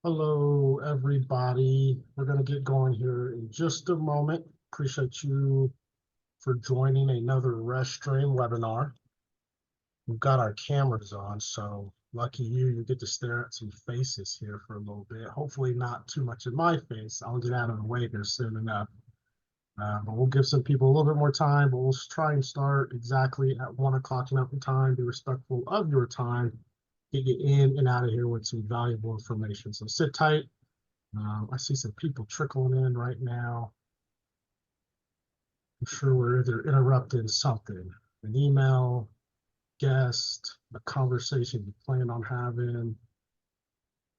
Hello, everybody. We're going to get going here in just a moment. Appreciate you for joining another rezStream webinar. We've got our cameras on, so lucky you, you get to stare at some faces here for a little bit. Hopefully not too much in my face. I'll get out of the way here soon enough. But we'll give some people a little bit more time, but we'll try and start exactly at 1 o'clock Mountain Time. Be respectful of your time. Get you in and out of here with some valuable information. So sit tight. I see some people trickling in right now. I'm sure we're either interrupting something, an email, guest, a conversation you plan on having.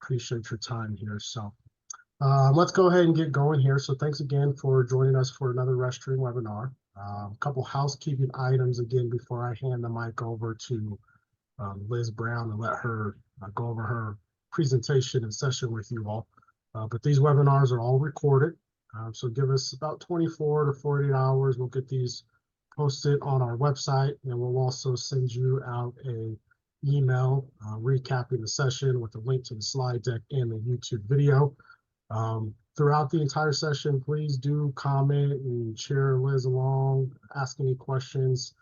Appreciate your time here. So let's go ahead and get going here. So thanks again for joining us for another rezStream webinar. A couple housekeeping items again before I hand the mic over to Liz Brown and let her go over her presentation and session with you all. But these webinars are all recorded. So give us about 24 to 48 hours. We'll get these posted on our website, and we'll also send you out a email recapping the session with a link to the slide deck and the YouTube video. Throughout the entire session, please do comment and cheer Liz along, ask any questions.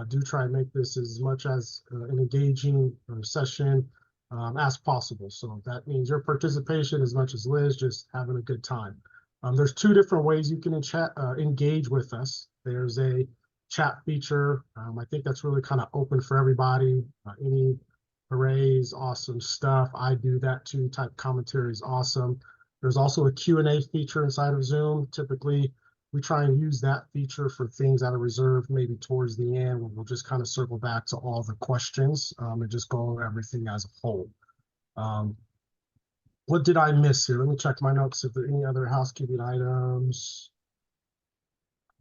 Do try and make this as much as an engaging session as possible. So that means your participation as much as Liz, just having a good time. There's two different ways you can engage with us. There's a chat feature. I think that's really kind of open for everybody. Any arrays, awesome stuff. I do that too. Type commentary is awesome. There's also a Q&A feature inside of Zoom. Typically, we try and use that feature for things that are reserved maybe towards the end, where we'll just kind of circle back to all the questions and just go over everything as a whole. What did I miss here? Let me check my notes if there are any other housekeeping items.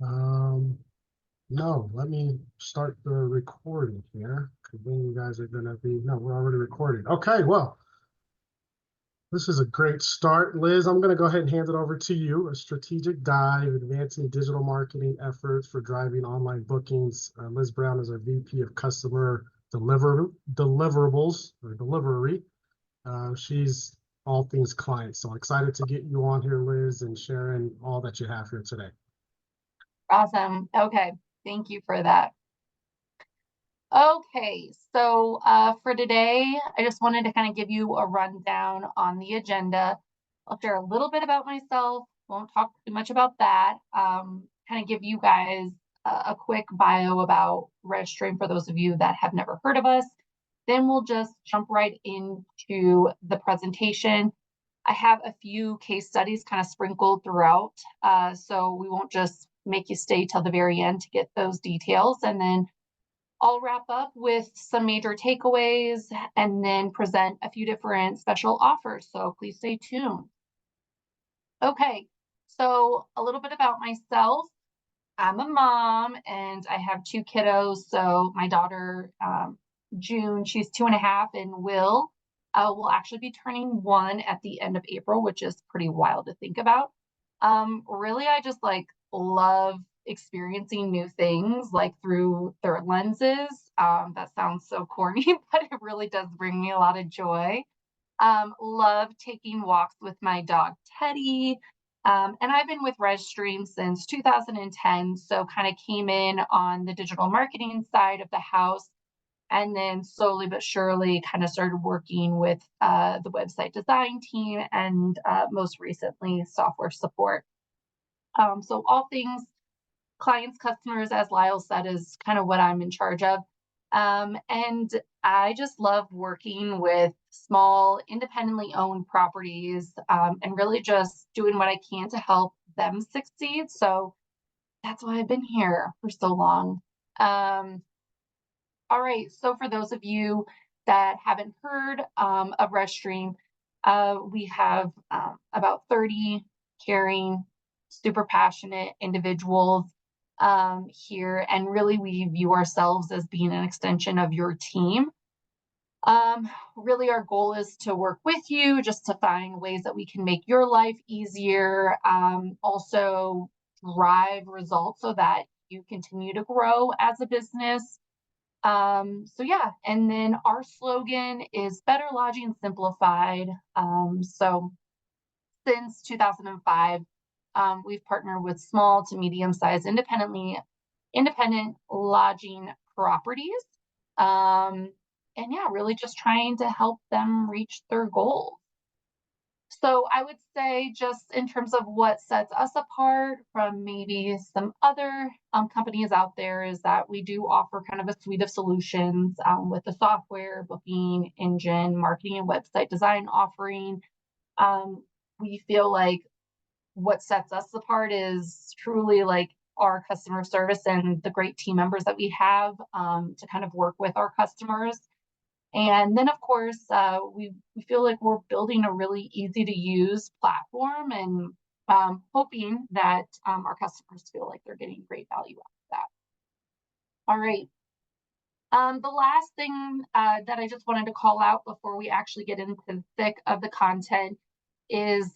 No, let me start the recording here, because then you guys are going to be, no, we're already recording. Okay, well, this is a great start. Liz, I'm going to go ahead and hand it over to you. A strategic dive, advancing digital marketing efforts for driving online bookings. Liz Brown is our VP of Customer Deliverables, or Delivery. She's all things client. So excited to get you on here, Liz, and sharing all that you have here today. Awesome. Okay. Thank you for that. Okay, so for today, I just wanted to kind of give you a rundown on the agenda. I'll share a little bit about myself, won't talk too much about that, kind of give you guys a quick bio about rezStream for those of you that have never heard of us. Then we'll just jump right into the presentation. I have a few case studies kind of sprinkled throughout, so we won't just make you stay till the very end to get those details. And then I'll wrap up with some major takeaways and then present a few different special offers. So please stay tuned. Okay, so a little bit about myself. I'm a mom and I have two kiddos. So my daughter, June, she's 2.5, and will actually be turning 1 at the end of April, which is pretty wild to think about. Really, I just love experiencing new things through their lenses. That sounds so corny, but it really does bring me a lot of joy. Love taking walks with my dog Teddy. And I've been with rezStream since 2010, so kind of came in on the digital marketing side of the house, and then slowly but surely kind of started working with the website design team and most recently software support. So all things clients, customers, as Lyle said, is kind of what I'm in charge of. And I just love working with small, independently owned properties and really just doing what I can to help them succeed. So that's why I've been here for so long. All right, so for those of you that haven't heard of rezStream, we have about 30 caring, super passionate individuals here, and really we view ourselves as being an extension of your team. Really our goal is to work with you just to find ways that we can make your life easier, also drive results so that you continue to grow as a business. So yeah, and then our slogan is Better Lodging Simplified. So since 2005, we've partnered with small to medium-sized independent lodging properties. And yeah, really just trying to help them reach their goals. So I would say, just in terms of what sets us apart from maybe some other companies out there, is that we do offer kind of a suite of solutions with the software, booking engine, marketing, and website design offering. We feel like what sets us apart is truly like our customer service and the great team members that we have to kind of work with our customers. And then, of course, we feel like we're building a really easy to use platform, and hoping that our customers feel like they're getting great value out of that. All right. The last thing that I just wanted to call out before we actually get into the thick of the content is,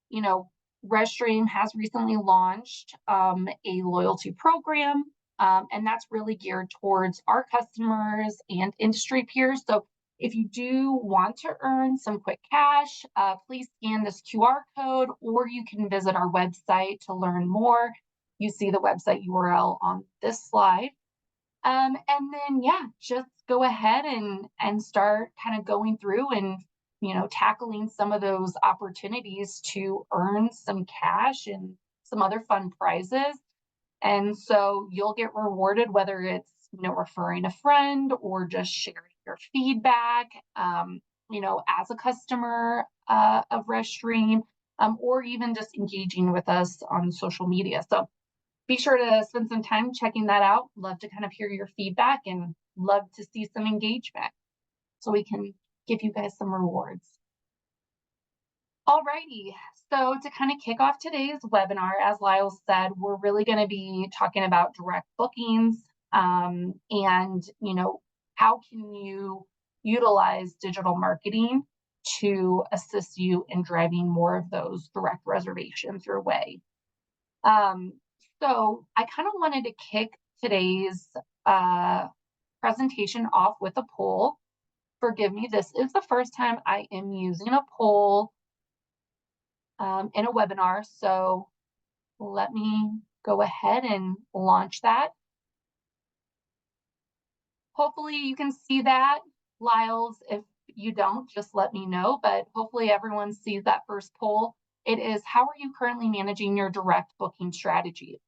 you know, rezStream has recently launched a loyalty program, and that's really geared towards our customers and industry peers. So if you do want to earn some quick cash, please scan this QR code, or you can visit our website to learn more. You see the website URL on this slide. And then, yeah, just go ahead and start kind of going through and, tackling some of those opportunities to earn some cash and some other fun prizes. And so you'll get rewarded, whether it's, referring a friend or just sharing your feedback, as a customer of rezStream, or even just engaging with us on social media. So be sure to spend some time checking that out. Love to kind of hear your feedback and love to see some engagement so we can give you guys some rewards. Alrighty, so to kind of kick off today's webinar, as Lyle said, we're really going to be talking about direct bookings, and how can you utilize digital marketing to assist you in driving more of those direct reservations your way. So I kind of wanted to kick today's presentation off with a poll. Forgive me, this is the first time I am using a poll in a webinar, so let me go ahead and launch that. Hopefully you can see that. Lyles, if you don't, just let me know, but hopefully everyone sees that first poll. It is, how are you currently managing your direct booking strategy?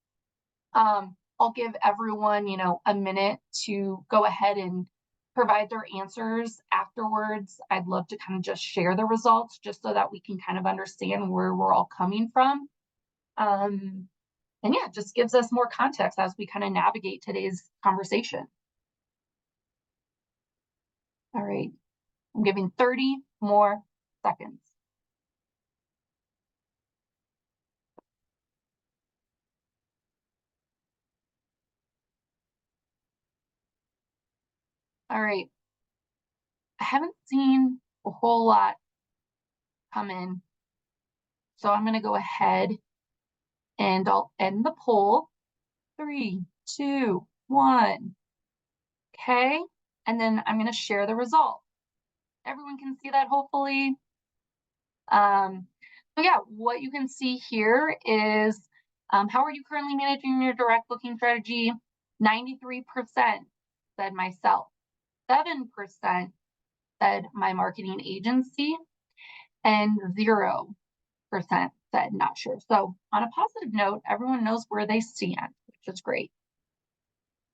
I'll give everyone, a minute to go ahead and provide their answers afterwards. I'd love to kind of just share the results just so that we can kind of understand where we're all coming from. And yeah, it just gives us more context as we kind of navigate today's conversation. All right, I'm giving 30 more seconds. All right, I haven't seen a whole lot come in, so I'm going to go ahead and I'll end the poll. 3, 2, 1. Okay, and then I'm going to share the result. Everyone can see that, hopefully. So yeah, what you can see here is, how are you currently managing your direct booking strategy? 93% said myself, 7% said my marketing agency, and 0% said not sure. So on a positive note, everyone knows where they stand, which is great.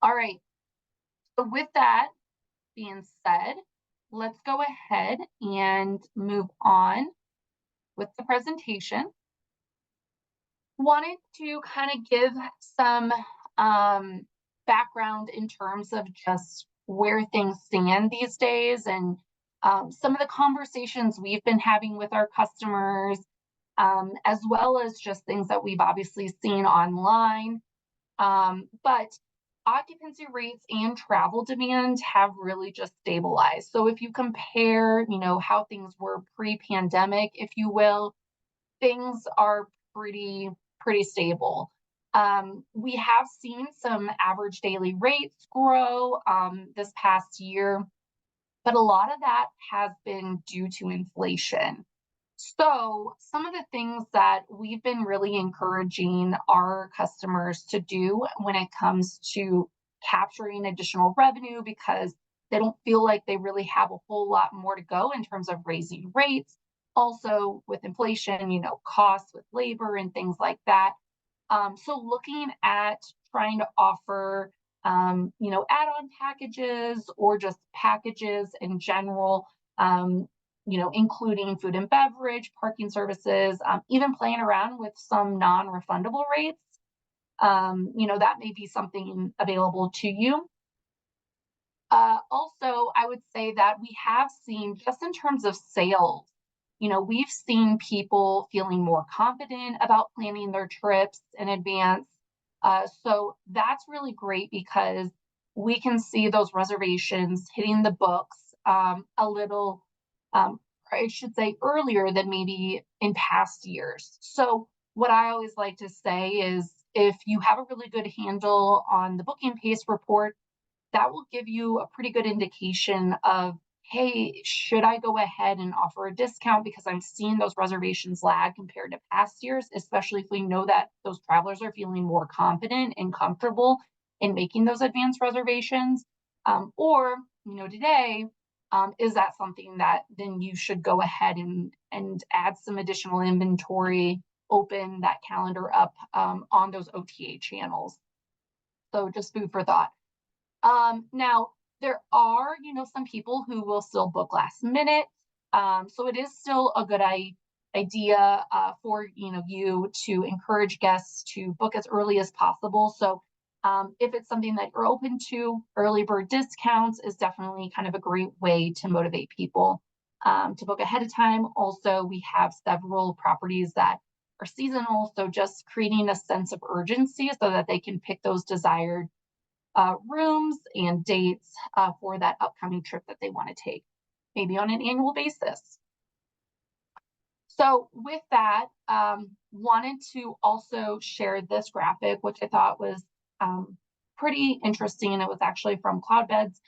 All right, so with that being said, let's go ahead and move on with the presentation. Wanted to kind of give some background in terms of just where things stand these days, and some of the conversations we've been having with our customers, as well as just things that we've obviously seen online. But occupancy rates and travel demand have really just stabilized. So if you compare, how things were pre-pandemic, if you will, things are pretty stable. We have seen some average daily rates grow this past year, but a lot of that has been due to inflation. So some of the things that we've been really encouraging our customers to do when it comes to capturing additional revenue, because they don't feel like they really have a whole lot more to go in terms of raising rates. Also with inflation, costs with labor and things like that. So looking at trying to offer, add-on packages or just packages in general, including food and beverage, parking services, even playing around with some non-refundable rates. That may be something available to you. Also, I would say that we have seen, just in terms of sales, we've seen people feeling more confident about planning their trips in advance. So that's really great because we can see those reservations hitting the books a little, I should say, earlier than maybe in past years. So what I always like to say is, if you have a really good handle on the booking pace report, that will give you a pretty good indication of, hey, should I go ahead and offer a discount because I'm seeing those reservations lag compared to past years, especially if we know that those travelers are feeling more confident and comfortable in making those advanced reservations. Or, today, is that something that then you should go ahead and add some additional inventory, open that calendar up on those OTA channels. So just food for thought. Now there are, some people who will still book last minute. So it is still a good idea for, you to encourage guests to book as early as possible. So if it's something that you're open to, early bird discounts is definitely kind of a great way to motivate people to book ahead of time. Also, we have several properties that are seasonal. So just creating a sense of urgency so that they can pick those desired rooms and dates for that upcoming trip that they want to take, maybe on an annual basis. So with that, wanted to also share this graphic, which I thought was pretty interesting. It was actually from Cloudbeds,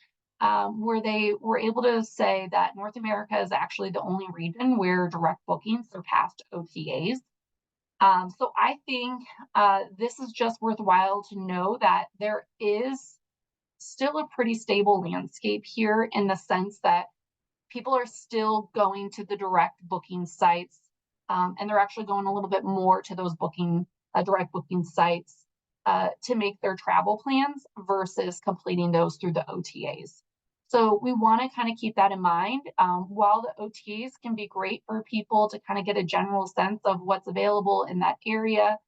where they were able to say that North America is actually the only region where direct bookings surpassed OTAs. So I think this is just worthwhile to know that there is still a pretty stable landscape here, in the sense that people are still going to the direct booking sites, and they're actually going a little bit more to those direct booking sites to make their travel plans versus completing those through the OTAs. So we want to kind of keep that in mind. While the OTAs can be great for people to kind of get a general sense of what's available in that area,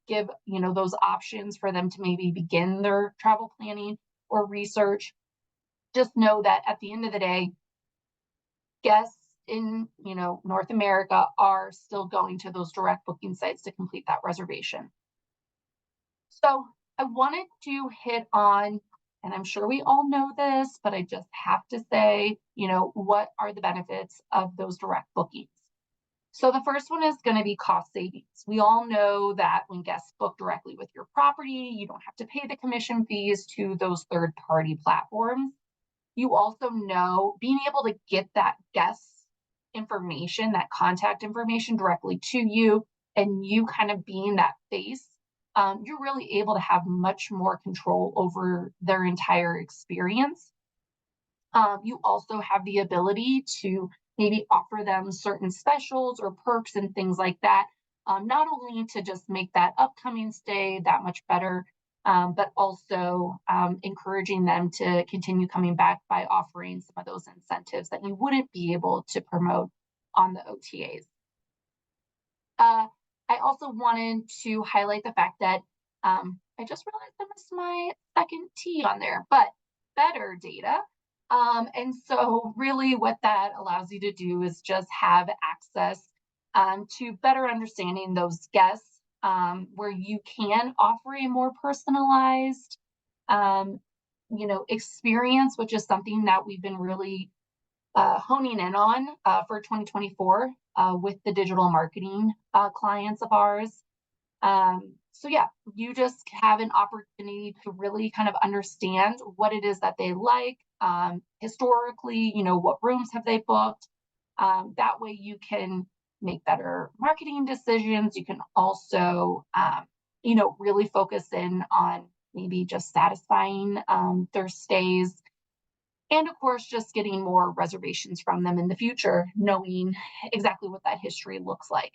give those options for them to maybe begin their travel planning or research, just know that at the end of the day, guests in North America are still going to those direct booking sites to complete that reservation. So I wanted to hit on, and I'm sure we all know this, but I just have to say, what are the benefits of those direct bookings? So the first one is going to be cost savings. We all know that when guests book directly with your property, you don't have to pay the commission fees to those third-party platforms. You also know being able to get that guest information, that contact information directly to you, and you kind of being that face, you're really able to have much more control over their entire experience. You also have the ability to maybe offer them certain specials or perks and things like that, not only to just make that upcoming stay that much better, but also encouraging them to continue coming back by offering some of those incentives that you wouldn't be able to promote on the OTAs. I also wanted to highlight the fact that I just realized I missed my second T on there, but better data. And so really what that allows you to do is just have access to better understanding those guests, where you can offer a more personalized, experience, which is something that we've been really honing in on for 2024 with the digital marketing clients of ours. So yeah, you just have an opportunity to really kind of understand what it is that they like. Historically, what rooms have they booked? That way you can make better marketing decisions. You can also, really focus in on maybe just satisfying their stays. And of course, just getting more reservations from them in the future, knowing exactly what that history looks like.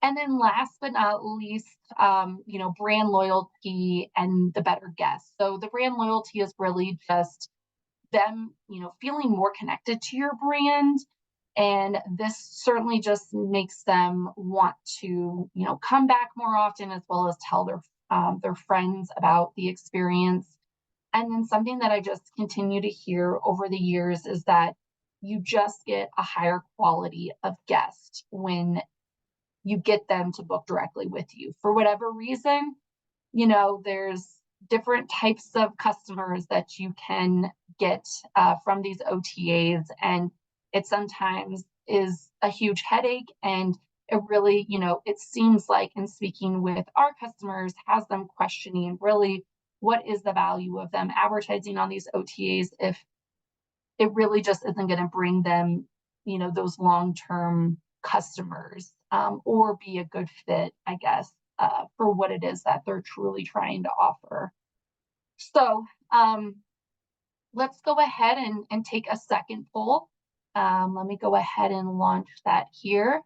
And then last but not least, brand loyalty and the better guest. So the brand loyalty is really just them, feeling more connected to your brand. And this certainly just makes them want to, come back more often, as well as tell their friends about the experience. And then something that I just continue to hear over the years is that you just get a higher quality of guest when you get them to book directly with you. For whatever reason, there's different types of customers that you can get from these OTAs, and it sometimes is a huge headache. And it really, it seems like, in speaking with our customers, has them questioning really what is the value of them advertising on these OTAs if it really just isn't going to bring them, those long-term customers, or be a good fit, I guess, for what it is that they're truly trying to offer. So let's go ahead and take a second poll. Let me go ahead and launch that here.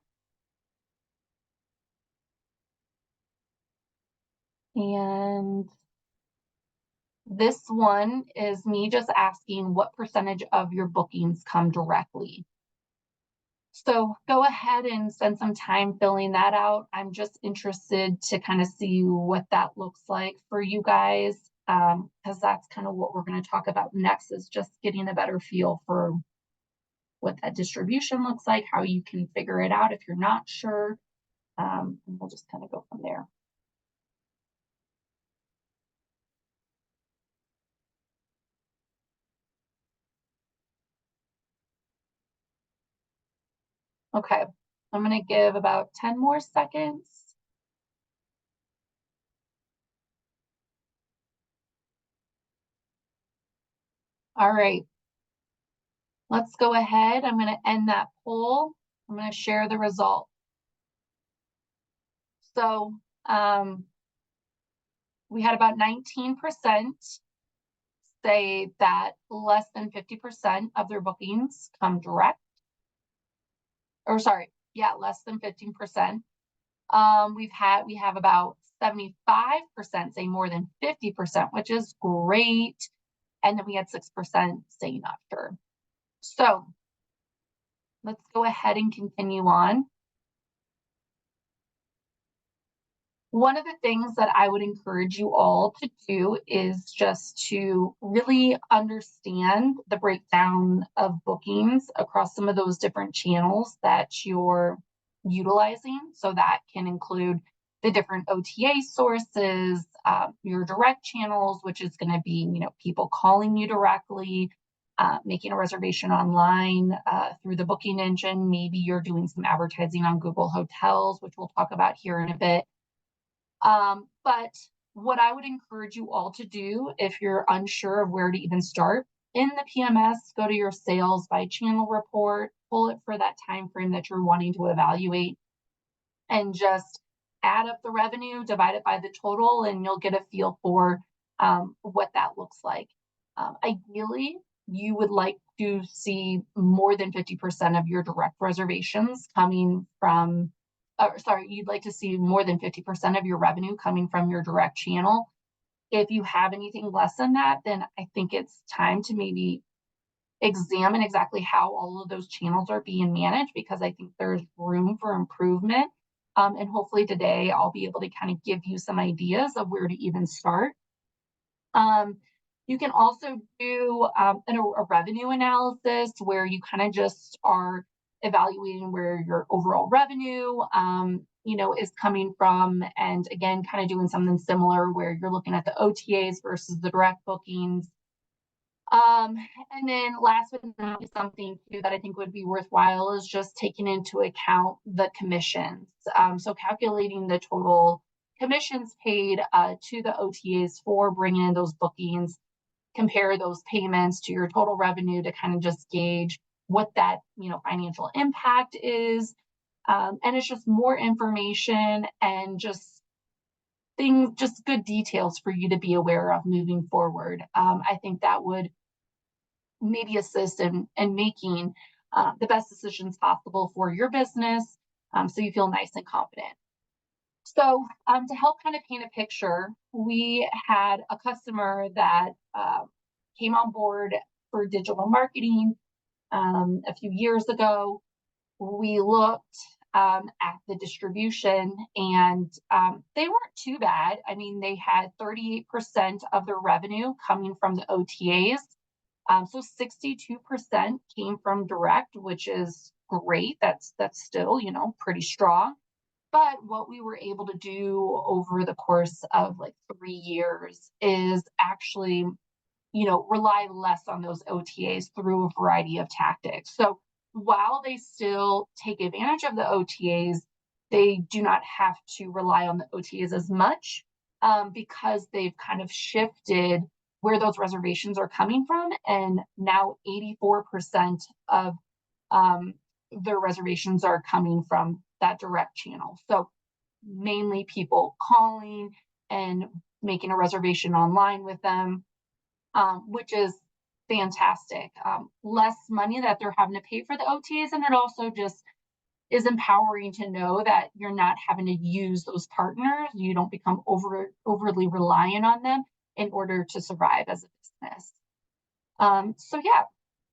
And this one is me just asking what percentage of your bookings come directly. So go ahead and spend some time filling that out. I'm just interested to kind of see what that looks like for you guys, because that's kind of what we're going to talk about next, is just getting a better feel for what that distribution looks like, how you can figure it out if you're not sure. And we'll just kind of go from there. Okay, I'm going to give about 10 more seconds. All right, let's go ahead. I'm going to end that poll. I'm going to share the result. So we had about 19% say that less than 50% of their bookings come direct. Or sorry, yeah, less than 15%. We have about 75% say more than 50%, which is great. And then we had 6% saying not sure. So let's go ahead and continue on. One of the things that I would encourage you all to do is just to really understand the breakdown of bookings across some of those different channels that you're utilizing. So that can include the different OTA sources, your direct channels, which is going to be, people calling you directly, making a reservation online through the booking engine. Maybe you're doing some advertising on Google Hotels, which we'll talk about here in a bit. But what I would encourage you all to do, if you're unsure of where to even start in the PMS, go to your sales by channel report, pull it for that time frame that you're wanting to evaluate, and just add up the revenue, divide it by the total, and you'll get a feel for what that looks like. Ideally, you would like to see more than 50% of your direct reservations coming from you'd like to see more than 50% of your revenue coming from your direct channel. If you have anything less than that, then I think it's time to maybe examine exactly how all of those channels are being managed, because I think there's room for improvement. And hopefully today I'll be able to kind of give you some ideas of where to even start. You can also do a revenue analysis where you kind of just are evaluating where your overall revenue, is coming from. And again, kind of doing something similar where you're looking at the OTAs versus the direct bookings. And then last but not least, something too that I think would be worthwhile is just taking into account the commissions. So calculating the total commissions paid to the OTAs for bringing in those bookings, compare those payments to your total revenue to kind of just gauge what that, financial impact is. And it's just more information and just good details for you to be aware of moving forward. I think that would maybe assist in making the best decisions possible for your business, so you feel nice and confident. So to help kind of paint a picture, we had a customer that came on board for digital marketing a few years ago. We looked at the distribution, and they weren't too bad. I mean, they had 38% of their revenue coming from the OTAs. So 62% came from direct, which is great. That's still, pretty strong. But what we were able to do over the course of like 3 years is actually, rely less on those OTAs through a variety of tactics. So while they still take advantage of the OTAs, they do not have to rely on the OTAs as much, because they've kind of shifted where those reservations are coming from. And now 84% of their reservations are coming from that direct channel. So mainly people calling and making a reservation online with them, which is fantastic. Less money that they're having to pay for the OTAs, and it also just is empowering to know that you're not having to use those partners. You don't become overly reliant on them in order to survive as a business. So yeah,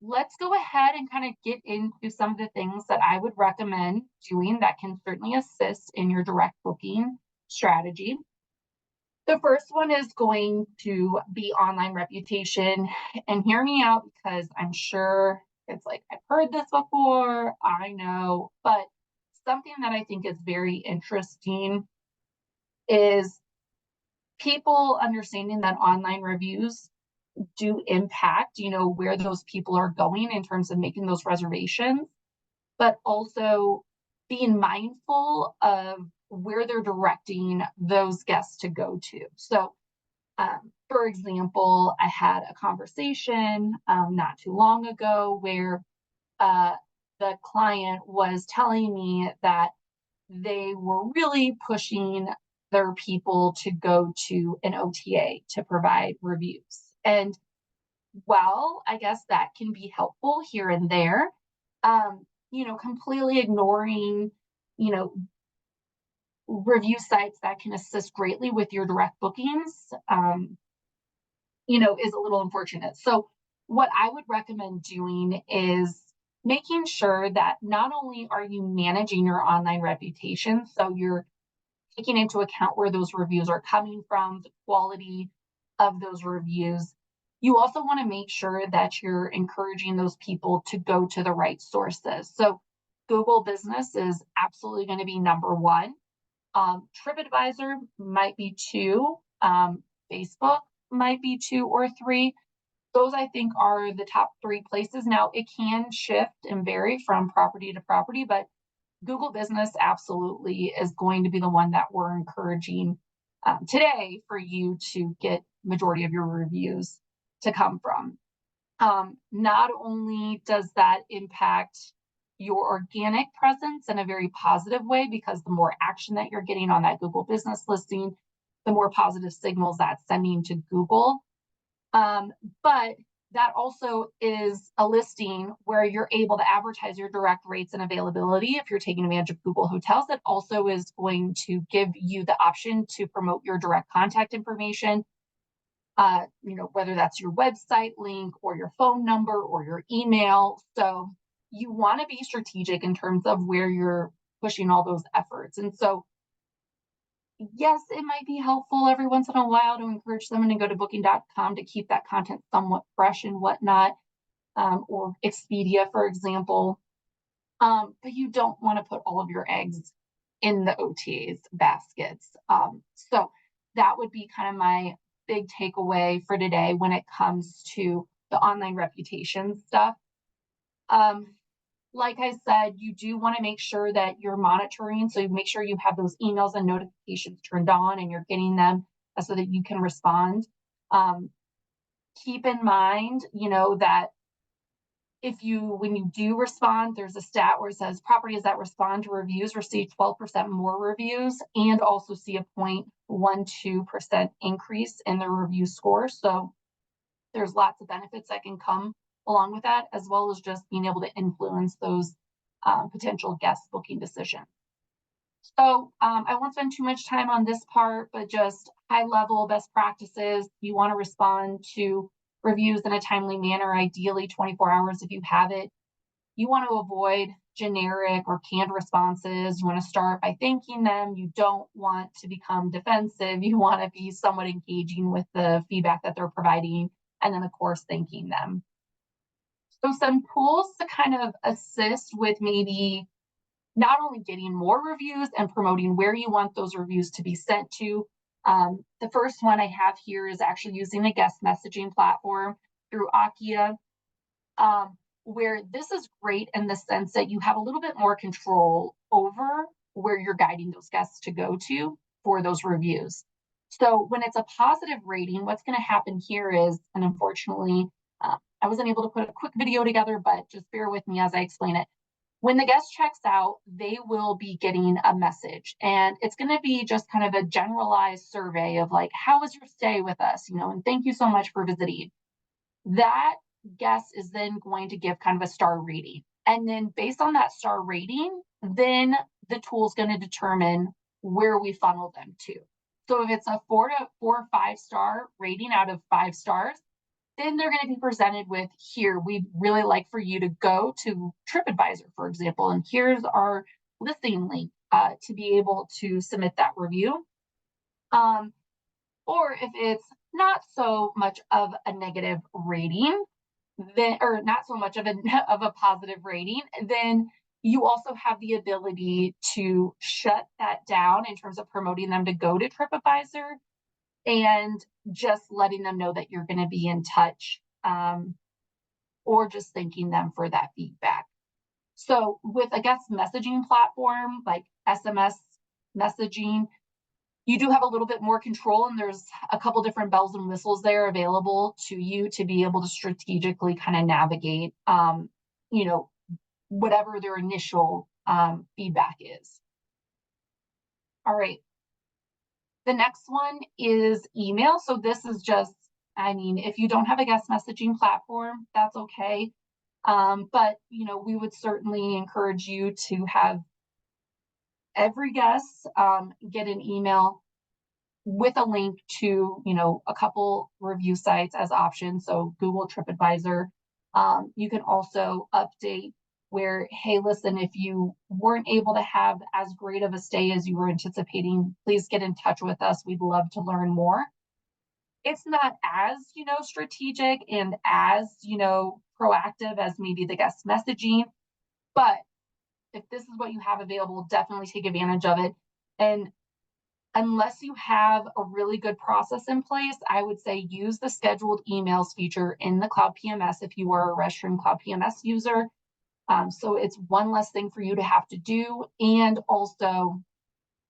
let's go ahead and kind of get into some of the things that I would recommend doing that can certainly assist in your direct booking strategy. The first one is going to be online reputation. And hear me out, because I'm sure it's like, I've heard this before, I know, but something that I think is very interesting is people understanding that online reviews do impact, where those people are going in terms of making those reservations, but also being mindful of where they're directing those guests to go to. So, for example, I had a conversation not too long ago where the client was telling me that they were really pushing their people to go to an OTA to provide reviews. And while I guess that can be helpful here and there, completely ignoring, review sites that can assist greatly with your direct bookings, is a little unfortunate. So what I would recommend doing is making sure that not only are you managing your online reputation, so you're taking into account where those reviews are coming from, the quality of those reviews, you also want to make sure that you're encouraging those people to go to the right sources. So Google Business is absolutely going to be number one. TripAdvisor might be 2. Facebook might be 2 or 3. Those, I think, are the top 3 places. Now, it can shift and vary from property to property, but Google Business absolutely is going to be the one that we're encouraging today for you to get majority of your reviews to come from. Not only does that impact your organic presence in a very positive way, because the more action that you're getting on that Google Business listing, the more positive signals that's sending to Google. But that also is a listing where you're able to advertise your direct rates and availability. If you're taking advantage of Google Hotels, that also is going to give you the option to promote your direct contact information, whether that's your website link or your phone number or your email. So you want to be strategic in terms of where you're pushing all those efforts. And so, yes, it might be helpful every once in a while to encourage someone to go to booking.com to keep that content somewhat fresh and whatnot, or Expedia, for example. But you don't want to put all of your eggs in the OTAs baskets. So that would be kind of my big takeaway for today when it comes to the online reputation stuff. like I said, you do want to make sure that you're monitoring. So you make sure you have those emails and notifications turned on and you're getting them so that you can respond. Keep in mind, that when you do respond, there's a stat where it says properties that respond to reviews receive 12% more reviews and also see a 0.12% increase in the review score. So there's lots of benefits that can come along with that, as well as just being able to influence those potential guest booking decisions. So I won't spend too much time on this part, but just high level best practices. You want to respond to reviews in a timely manner, ideally 24 hours if you have it. You want to avoid generic or canned responses. You want to start by thanking them. You don't want to become defensive. You want to be somewhat engaging with the feedback that they're providing, and then of course thanking them. So some tools to kind of assist with maybe not only getting more reviews and promoting where you want those reviews to be sent to. The first one I have here is actually using a guest messaging platform through Akia, where this is great in the sense that you have a little bit more control over where you're guiding those guests to go to for those reviews. So when it's a positive rating, what's going to happen here is, and unfortunately, I wasn't able to put a quick video together, but just bear with me as I explain it. When the guest checks out, they will be getting a message, and it's going to be just kind of a generalized survey of like, how was your stay with us? And thank you so much for visiting. That guest is then going to give kind of a star rating. And then based on that star rating, then the tool is going to determine where we funnel them to. So if it's a 4 or 5 star rating out of 5 stars, then they're going to be presented with, here, we'd really like for you to go to TripAdvisor, for example, and here's our listing link to be able to submit that review. Or if it's not so much of a negative rating, then, or not so much of a positive rating, then you also have the ability to shut that down in terms of promoting them to go to TripAdvisor and just letting them know that you're going to be in touch, or just thanking them for that feedback. So with a guest messaging platform like SMS messaging, you do have a little bit more control, and there's a couple different bells and whistles there available to you to be able to strategically kind of navigate, whatever their initial feedback is. All right. The next one is email. So this is just, if you don't have a guest messaging platform, that's okay. But, we would certainly encourage you to have every guest get an email with a link to, a couple review sites as options. So Google, TripAdvisor. You can also update where, hey, listen, if you weren't able to have as great of a stay as you were anticipating, please get in touch with us. We'd love to learn more. It's not as, strategic and as, proactive as maybe the guest messaging, but if this is what you have available, definitely take advantage of it. And unless you have a really good process in place, I would say use the scheduled emails feature in the Cloud PMS if you are a rezStream Cloud PMS user. So it's one less thing for you to have to do, and also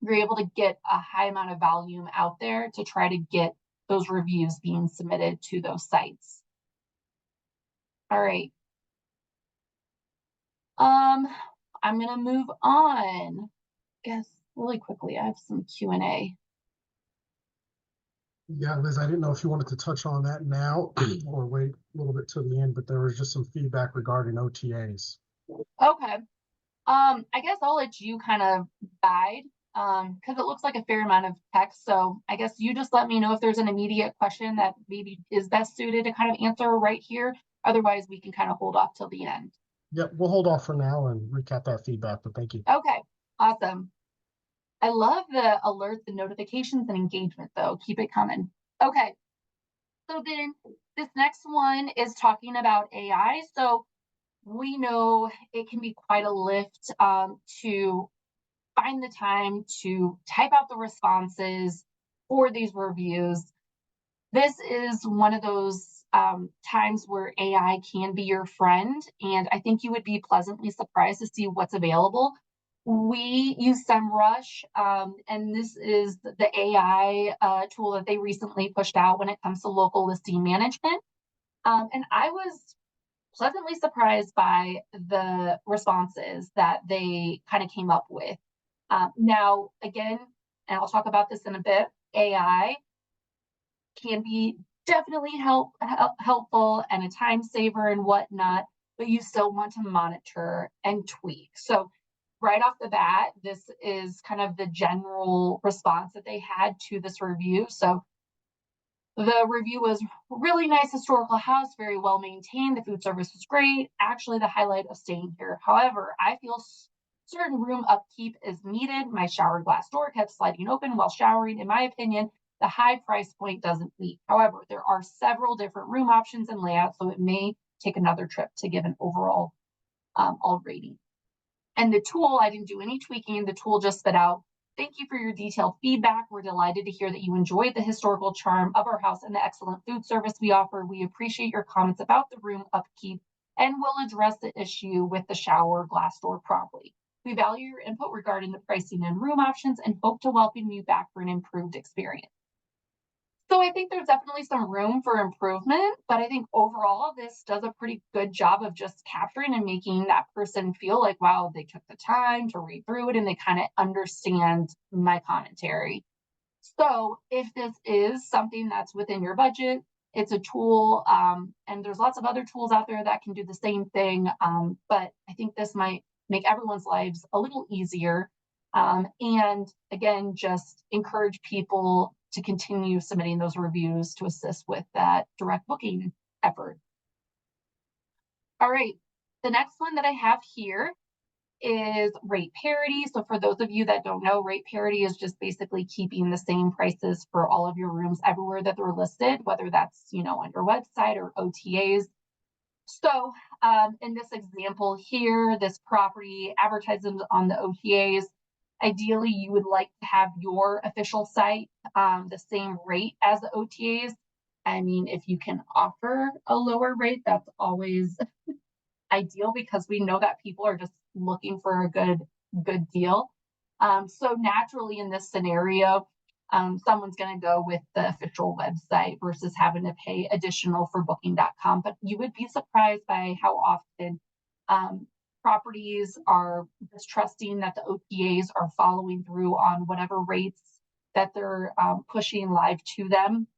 you're able to get a high amount of volume out there to try to get those reviews being submitted to those sites. All right. I'm going to move on. I guess really quickly, I have some Q&A. Yeah, Liz, I didn't know if you wanted to touch on that now or wait a little bit till the end, but there was just some feedback regarding OTAs. Okay. I guess I'll let you kind of guide, because it looks like a fair amount of text. So I guess you just let me know if there's an immediate question that maybe is best suited to kind of answer right here. Otherwise, we can kind of hold off till the end. Yep, we'll hold off for now and recap that feedback, but thank you. Okay, awesome. I love the alerts and notifications and engagement, though. Keep it coming. Okay, so then this next one is talking about AI. So we know it can be quite a lift to find the time to type out the responses for these reviews. This is one of those times where AI can be your friend, and I think you would be pleasantly surprised to see what's available. We use SEMrush, and this is the AI tool that they recently pushed out when it comes to local listing management. And I was pleasantly surprised by the responses that they kind of came up with. Now, again, and I'll talk about this in a bit, AI can be definitely helpful and a time saver and whatnot, but you still want to monitor and tweak. So right off the bat, this is kind of the general response that they had to this review. So the review was really nice historical house, very well maintained. The food service was great. Actually, the highlight of staying here. However, I feel certain room upkeep is needed. My shower glass door kept sliding open while showering. In my opinion, the high price point doesn't meet. However, there are several different room options and layouts, so it may take another trip to give an overall all rating. And the tool, I didn't do any tweaking. The tool just spit out, "Thank you for your detailed feedback. We're delighted to hear that you enjoyed the historical charm of our house and the excellent food service we offer. We appreciate your comments about the room upkeep and will address the issue with the shower glass door promptly. We value your input regarding the pricing and room options and hope to welcome you back for an improved experience." So I think there's definitely some room for improvement, but I think overall this does a pretty good job of just capturing and making that person feel like, wow, they took the time to read through it and they kind of understand my commentary. So if this is something that's within your budget, it's a tool, and there's lots of other tools out there that can do the same thing, but I think this might make everyone's lives a little easier. And again, just encourage people to continue submitting those reviews to assist with that direct booking effort. All right, the next one that I have here is rate parity. So for those of you that don't know, rate parity is just basically keeping the same prices for all of your rooms everywhere that they're listed, whether that's, on your website or OTAs. So in this example here, this property advertises on the OTAs. Ideally, you would like to have your official site the same rate as the OTAs. I mean, if you can offer a lower rate, that's always ideal because we know that people are just looking for a good deal. So naturally in this scenario, someone's going to go with the official website versus having to pay additional for booking.com. But you would be surprised by how often properties are just trusting that the OTAs are following through on whatever rates that they're pushing live to them.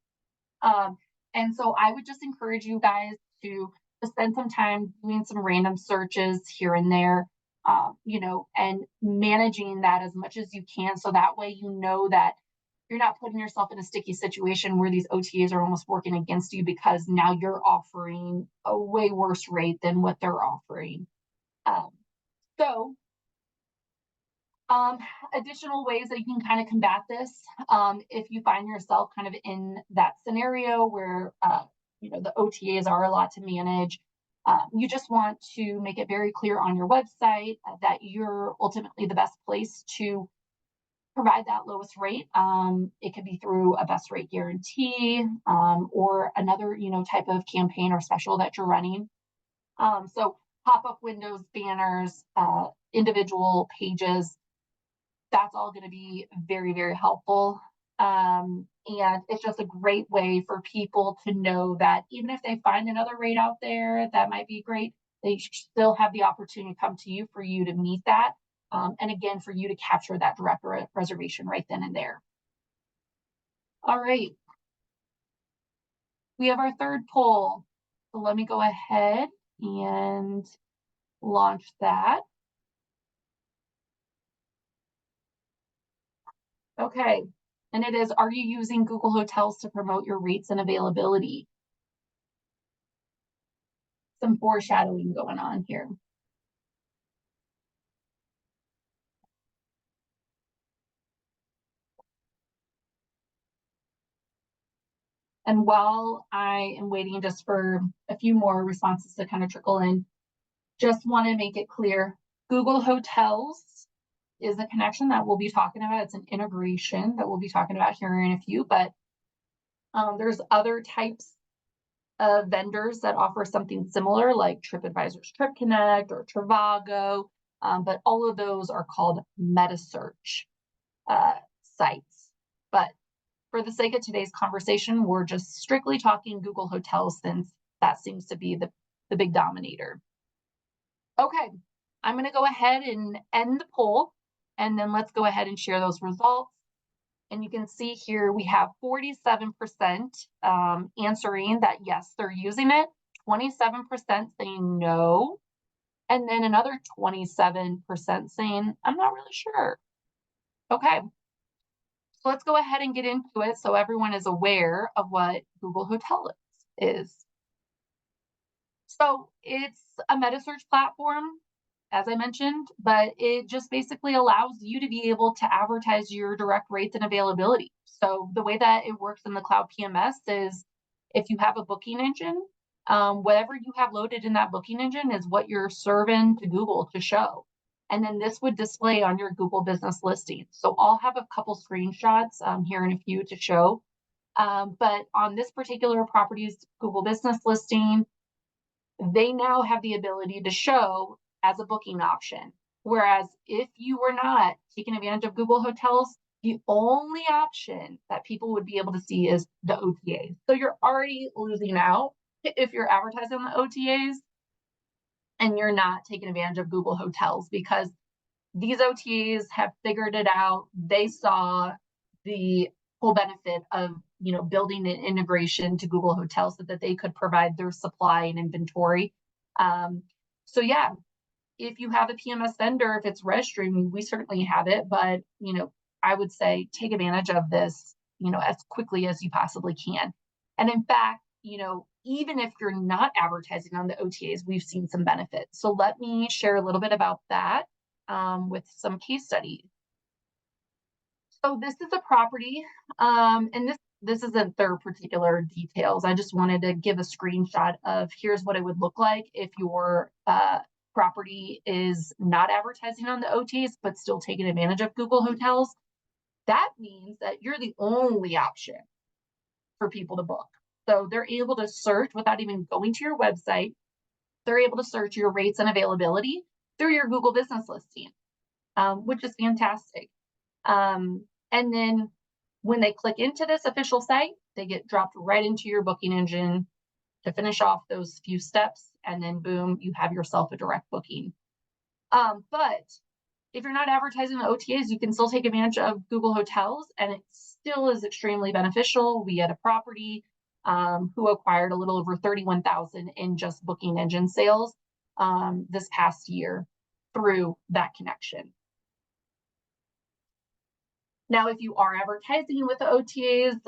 And so I would just encourage you guys to spend some time doing some random searches here and there, and managing that as much as you can. So that way, that you're not putting yourself in a sticky situation where these OTAs are almost working against you because now you're offering a way worse rate than what they're offering. Additional ways that you can kind of combat this, if you find yourself kind of in that scenario where, the OTAs are a lot to manage, you just want to make it very clear on your website that you're ultimately the best place to provide that lowest rate. It could be through a best rate guarantee, or another, type of campaign or special that you're running. So pop-up windows, banners, individual pages, that's all going to be very, very helpful. And it's just a great way for people to know that even if they find another rate out there that might be great, they still have the opportunity to come to you for you to meet that. And again, for you to capture that direct reservation right then and there. All right. We have our third poll. So let me go ahead and launch that. Okay. And it is, are you using Google Hotels to promote your rates and availability? Some foreshadowing going on here. And while I am waiting just for a few more responses to kind of trickle in, just want to make it clear, Google Hotels is a connection that we'll be talking about. It's an integration that we'll be talking about here in a few, but there's other types vendors that offer something similar, like TripAdvisor's Trip Connect or Trivago, but all of those are called meta search sites. But for the sake of today's conversation, we're just strictly talking Google Hotels, since that seems to be the big dominator. Okay, I'm going to go ahead and end the poll, and then let's go ahead and share those results. And you can see here we have 47% answering that yes, they're using it, 27% saying no, and then another 27% saying, I'm not really sure. Okay, so let's go ahead and get into it so everyone is aware of what Google Hotels is. So it's a meta search platform, as I mentioned, but it just basically allows you to be able to advertise your direct rates and availability. So the way that it works in the cloud PMS is if you have a booking engine, whatever you have loaded in that booking engine is what you're serving to Google to show. And then this would display on your Google business listing. So I'll have a couple screenshots here in a few to show. But on this particular property's Google business listing, they now have the ability to show as a booking option. Whereas if you were not taking advantage of Google Hotels, the only option that people would be able to see is the OTAs. So you're already losing out if you're advertising on the OTAs and you're not taking advantage of Google Hotels, because these OTAs have figured it out. They saw the whole benefit of building an integration to Google Hotels so that they could provide their supply and inventory. So yeah, if you have a PMS vendor, if it's rezStream, we certainly have it, but I would say take advantage of this as quickly as you possibly can. And in fact, even if you're not advertising on the OTAs, we've seen some benefits. So let me share a little bit about that with some case studies. So this is a property, and this isn't their particular details. I just wanted to give a screenshot of here's what it would look like if your property is not advertising on the OTAs, but still taking advantage of Google Hotels. That means that you're the only option for people to book. So they're able to search without even going to your website. They're able to search your rates and availability through your Google business listing, which is fantastic. And then when they click into this official site, they get dropped right into your booking engine to finish off those few steps. And then boom, you have yourself a direct booking. But if you're not advertising the OTAs, you can still take advantage of Google Hotels, and it still is extremely beneficial. We had a property who acquired a little over 31,000 in just booking engine sales this past year through that connection. Now, if you are advertising with the OTAs,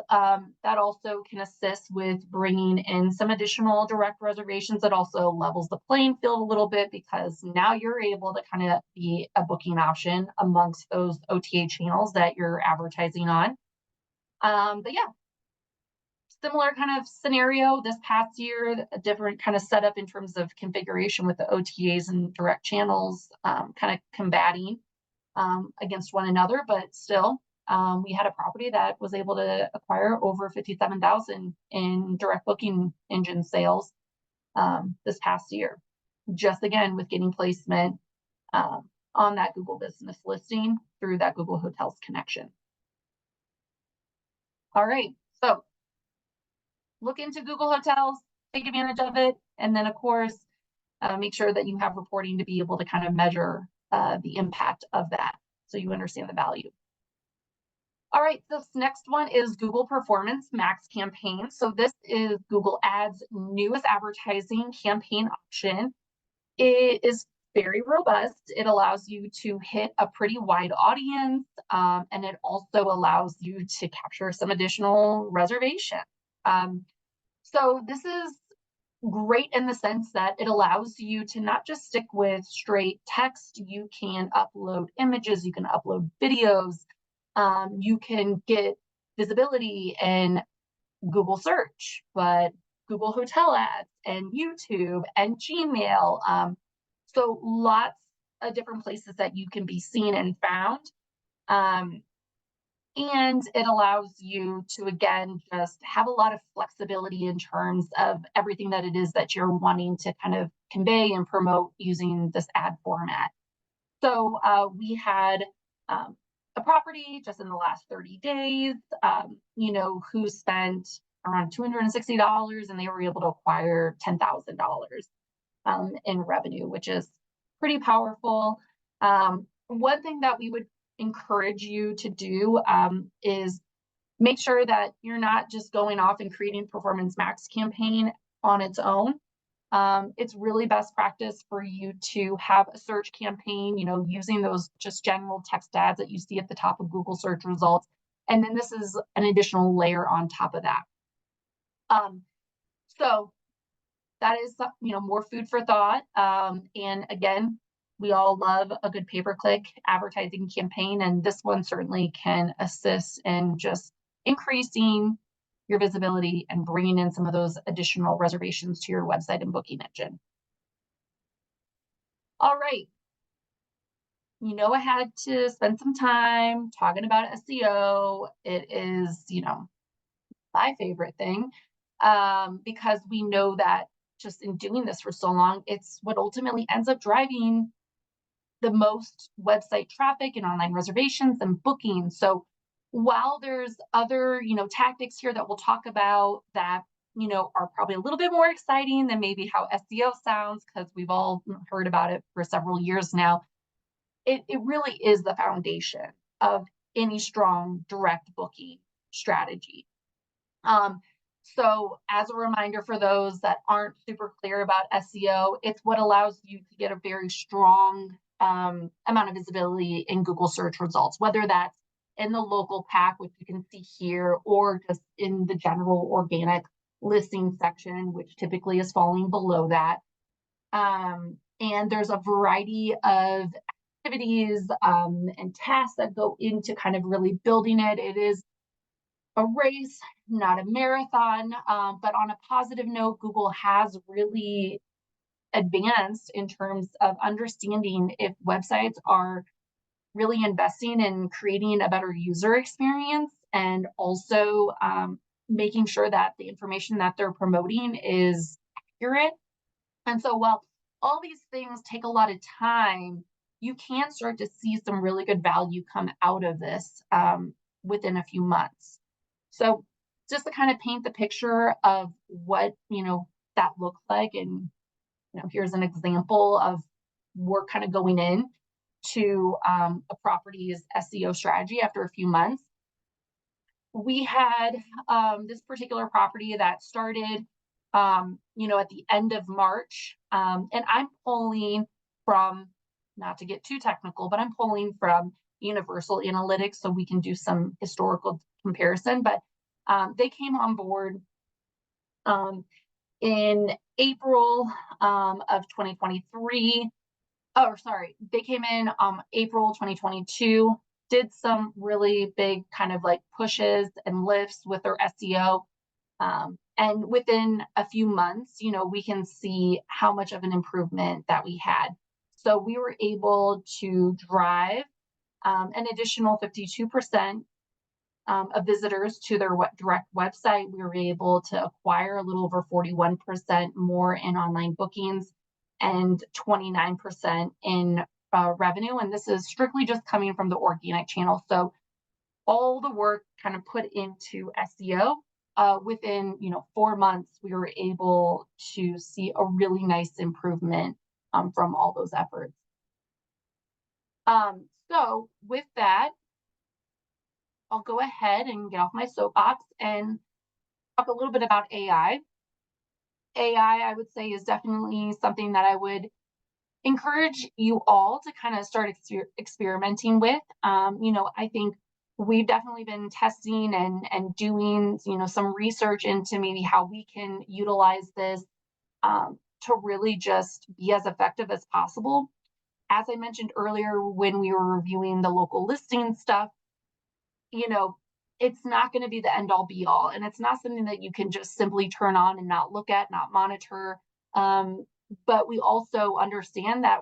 that also can assist with bringing in some additional direct reservations. That also levels the playing field a little bit, because now you're able to kind of be a booking option amongst those OTA channels that you're advertising on. But yeah, similar kind of scenario this past year, a different kind of setup in terms of configuration with the OTAs and direct channels kind of combating against one another, but still. We had a property that was able to acquire over 57,000 in direct booking engine sales this past year, just again with getting placement on that Google business listing through that Google Hotels connection. All right, so look into Google Hotels, take advantage of it, and then of course make sure that you have reporting to be able to kind of measure the impact of that so you understand the value. All right, this next one is Google Performance Max Campaign. So this is Google Ads' newest advertising campaign option. It is very robust. It allows you to hit a pretty wide audience, and it also allows you to capture some additional reservation. So this is great in the sense that it allows you to not just stick with straight text. You can upload images, you can upload videos. You can get visibility in Google search, but Google Hotel ads and YouTube and Gmail. So lots of different places that you can be seen and found. And it allows you to, again, just have a lot of flexibility in terms of everything that it is that you're wanting to kind of convey and promote using this ad format. So we had a property just in the last 30 days, who spent around $260 and they were able to acquire $10,000 in revenue, which is pretty powerful. One thing that we would encourage you to do is make sure that you're not just going off and creating Performance Max campaign on its own. It's really best practice for you to have a search campaign, using those just general text ads that you see at the top of Google search results. And then this is an additional layer on top of that. So that is, more food for thought. And again, we all love a good pay-per-click advertising campaign, and this one certainly can assist in just increasing your visibility and bringing in some of those additional reservations to your website and booking engine. All right. I had to spend some time talking about SEO. It is, my favorite thing, because we know that just in doing this for so long, it's what ultimately ends up driving the most website traffic and online reservations and bookings. So while there's other, tactics here that we'll talk about that, are probably a little bit more exciting than maybe how SEO sounds, because we've all heard about it for several years now, it really is the foundation of any strong direct booking strategy. So as a reminder for those that aren't super clear about SEO, it's what allows you to get a very strong amount of visibility in Google search results, whether that's in the local pack, which you can see here, or just in the general organic listing section, which typically is falling below that. And there's a variety of activities and tasks that go into kind of really building it. It is a race, not a marathon, but on a positive note, Google has really advanced in terms of understanding if websites are really investing in creating a better user experience, and also making sure that the information that they're promoting is accurate. And so while all these things take a lot of time, you can start to see some really good value come out of this within a few months. So just to kind of paint the picture of what, that looks like. And, here's an example of work kind of going in to a property's SEO strategy after a few months. We had this particular property that started, at the end of March. And I'm pulling from, not to get too technical, but I'm pulling from Universal Analytics so we can do some historical comparison. But they came on board in April of 2023. They came in April 2022, did some really big kind of like pushes and lifts with their SEO. And within a few months, we can see how much of an improvement that we had. So we were able to drive an additional 52% of visitors to their direct website. We were able to acquire a little over 41% more in online bookings and 29% in revenue. And this is strictly just coming from the organic channel. So all the work kind of put into SEO, within 4 months, we were able to see a really nice improvement from all those efforts. So with that, I'll go ahead and get off my soapbox and talk a little bit about AI. AI, I would say, is definitely something that I would encourage you all to kind of start experimenting with. I think we've definitely been testing and doing, some research into maybe how we can utilize this to really just be as effective as possible. As I mentioned earlier, when we were reviewing the local listing stuff, it's not going to be the end all be all. And it's not something that you can just simply turn on and not look at, not monitor. But we also understand that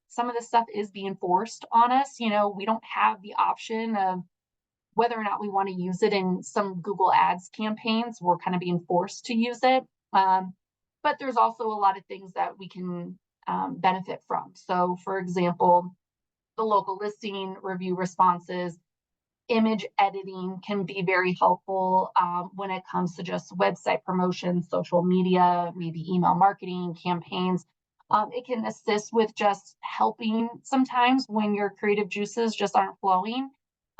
some of this stuff is being forced on us. We don't have the option of whether or not we want to use it in some Google Ads campaigns, we're kind of being forced to use it. But there's also a lot of things that we can benefit from. So, for example, the local listing review responses, image editing can be very helpful when it comes to just website promotion, social media, maybe email marketing campaigns. It can assist with just helping sometimes when your creative juices just aren't flowing.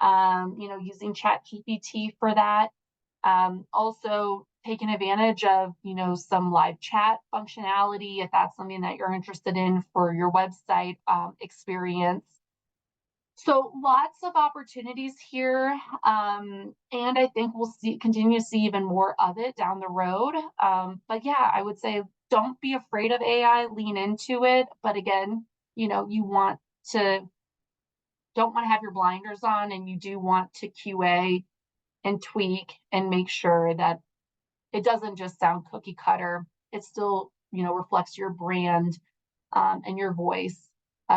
Using ChatGPT for that. Also taking advantage of, some live chat functionality if that's something that you're interested in for your website experience. So lots of opportunities here, and I think we'll continue to see even more of it down the road. But yeah, I would say don't be afraid of AI, lean into it. But again, you don't want to have your blinders on, and you do want to QA and tweak and make sure that it doesn't just sound cookie cutter. It still, reflects your brand and your voice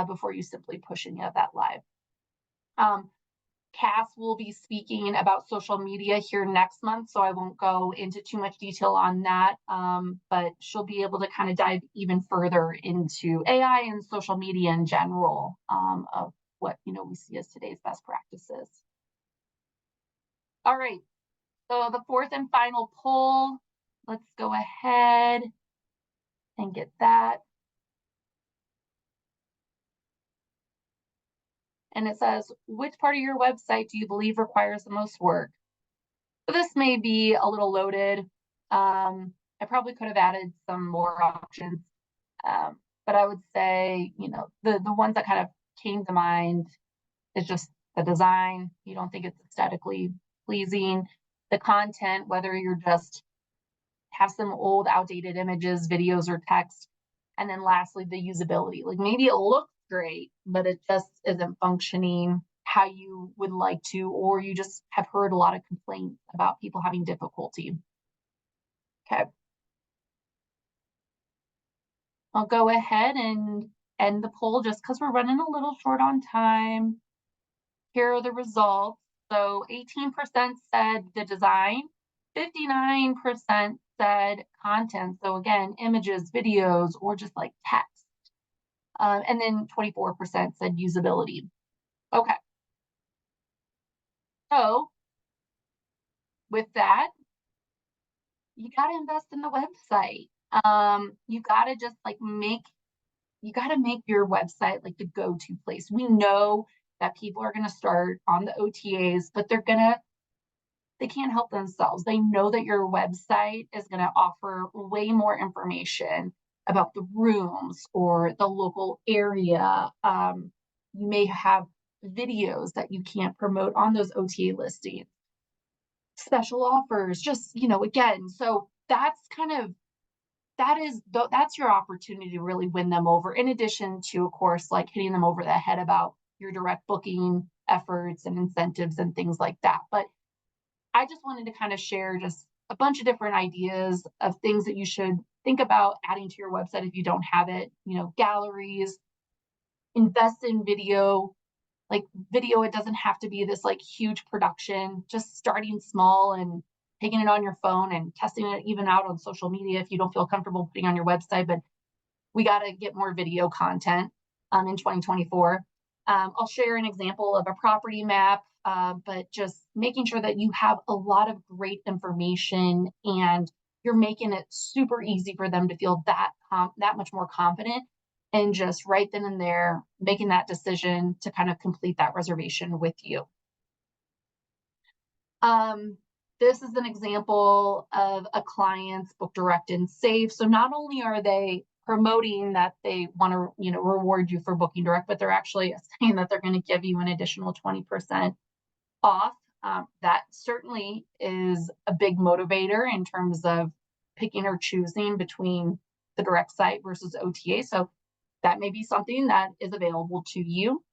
before you simply push any of that live. Cass will be speaking about social media here next month, so I won't go into too much detail on that, but she'll be able to kind of dive even further into AI and social media in general of what we see as today's best practices. All right, so the fourth and final poll, let's go ahead and get that. And it says, which part of your website do you believe requires the most work? So this may be a little loaded. I probably could have added some more options, but I would say, the ones that kind of came to mind is just the design. You don't think it's aesthetically pleasing. The content, whether you're just have some old outdated images, videos, or text. And then lastly, the usability. Like maybe it looks great, but it just isn't functioning how you would like to, or you just have heard a lot of complaints about people having difficulty. Okay. I'll go ahead and end the poll just because we're running a little short on time. Here are the results. So 18% said the design, 59% said content. So again, images, videos, or just like text. And then 24% said usability. Okay. So with that, you got to invest in the website. You got to just make your website like the go-to place. We know that people are going to start on the OTAs, but they can't help themselves. They know that your website is going to offer way more information about the rooms or the local area. You may have videos that you can't promote on those OTA listings, special offers, just, again, so that's your opportunity to really win them over, in addition to, of course, like hitting them over the head about your direct booking efforts and incentives and things like that. But I just wanted to kind of share just a bunch of different ideas of things that you should think about adding to your website if you don't have it. Galleries, invest in video. Like video, it doesn't have to be this like huge production, just starting small and taking it on your phone and testing it even out on social media if you don't feel comfortable putting on your website. But we got to get more video content in 2024. I'll share an example of a property map, but just making sure that you have a lot of great information and you're making it super easy for them to feel that much more confident, and just right then and there making that decision to kind of complete that reservation with you. This is an example of a client's book direct and save. So not only are they promoting that they want to, reward you for booking direct, but they're actually saying that they're going to give you an additional 20% off. That certainly is a big motivator in terms of picking or choosing between the direct site versus OTA. So that may be something that is available to you.